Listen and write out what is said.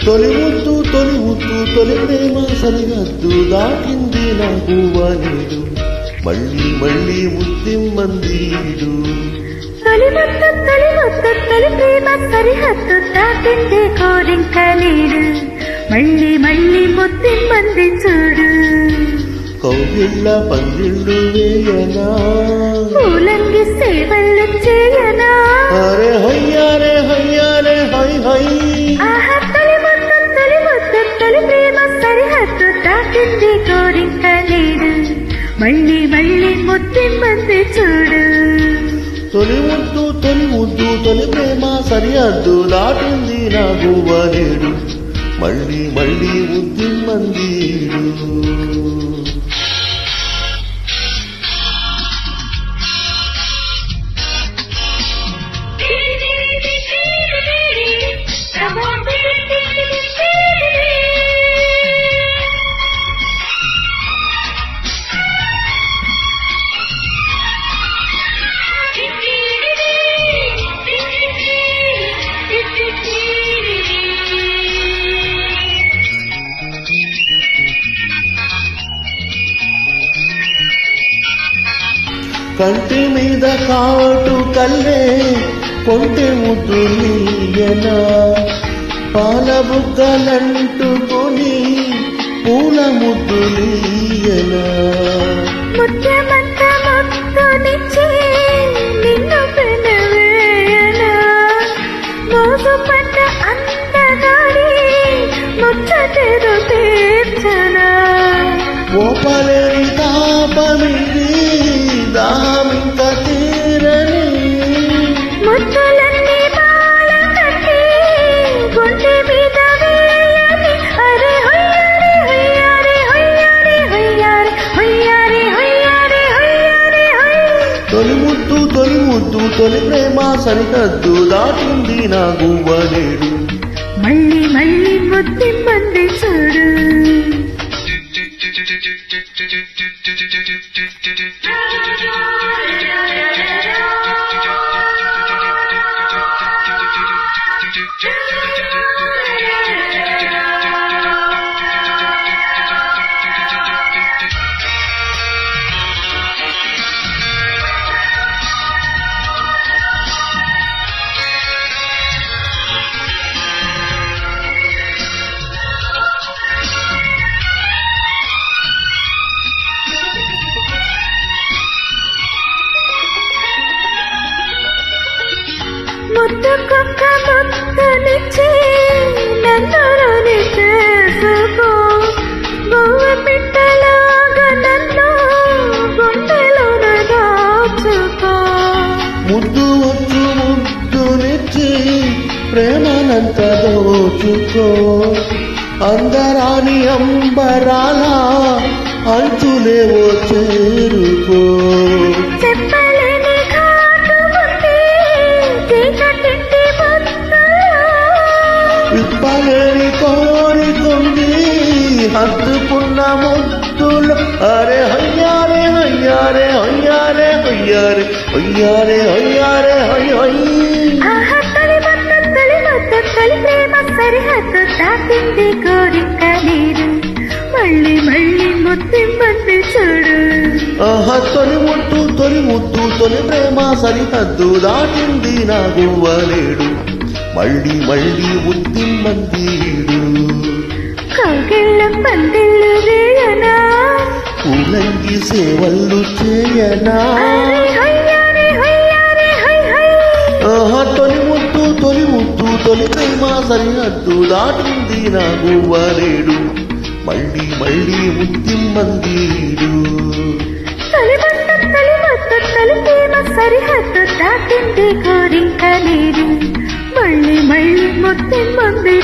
తొలి ముద్దు తొలి ప్రేమ సరిహద్దు దాటింది నా గువ్వనేడు మళ్ళీ మళ్ళీ ముద్దిమ్మందీడు తొలి ప్రేమ సరిహద్దు దాటింది కోరింకలేడు మళ్ళీ మళ్ళీ ముద్దిమ్మంది చూడు కౌగిళ్ళ పందిళ్ళు వేయనా పూలంగి సేవలు చేయనా అరే హయ్యారే హయ్యారే హై హై ఆహా తొలి ప్రేమ సరిహద్దు దాటింది కోరింకలేడు మళ్ళీ మళ్ళీ ముద్దిమ్మంది చూడు తొలి ముద్దు తొలి ప్రేమ సరిహద్దు దాటింది నా గువ్వనేడు మళ్ళీ మళ్ళీ ముద్దిమ్మందీడు కంటి మీద కాటు కల్లే కొంటె ముద్దులీయనా పాల బుగ్గలంటుకొని పూల ముద్దులీయనా ముత్యమంత ముద్దునిచ్చి నిన్ను పెనవేయనా మోసు పట్ట అందగాడి ముచ్చటెరు తీర్చనా ఓపలేని తాపమిది దామింక తీరని ముద్దులన్నీ బాల కట్టి గుండె మీద వేయని అరే హొయ్యారే హొయ్యారే హొయ్యారే హొయ్యారే హొయ్యారే హొయ్యారే హొయ్యారే తొలి ముద్దు తొలి ప్రేమ సరిహద్దు దాటింది నా గువ్వనేడు మళ్ళీ మళ్ళీ ముద్దిమ్మంది చూడు ముద్దుకొక్క ముద్దునిచ్చి నన్నులోని చేసుకో గోవ పిట్టలాగా నన్ను గుండెలోన దాచుకో ముద్దునిచ్చి ప్రేమనంత దోచుకో అందరాని అంబరాల అంచులేవో చేరుకో చెప్పలేని ఘాటు ఉంది చీకటింటి విప్పలేని కోరికుంది హత్తుకున్న ముద్దులు అరే హయ్యారే హయ్యారే హయ్యారే హయ్యారే హయ్యారే హయ్యారే హై హై తొలి ప్రేమ సరిహద్దు దాటింది కోరికలేడు మళ్ళీ మళ్ళీ ముద్దిమ్మంది చూడు ఆహా తొలి ముద్దు తొలి ప్రేమ సరిహద్దు దాటింది నా గువ్వనేడు మళ్ళీ మళ్ళీ ముద్దిమ్మందీడు కౌగిళ్ళ పందిళ్ళు వేయనా పూలంగి సేవలు చేయనా ఆహా తొలి ముద్దు తొలి ప్రేమ సరిహద్దు దాటింది నా గువ్వనేడు మళ్ళీ మళ్ళీ ముద్దిమ్మందీడు తొలి ప్రేమ సరిహద్దు దాటింది కోరింకలేడు మళ్ళీ మళ్ళీ ముద్దిమ్మంది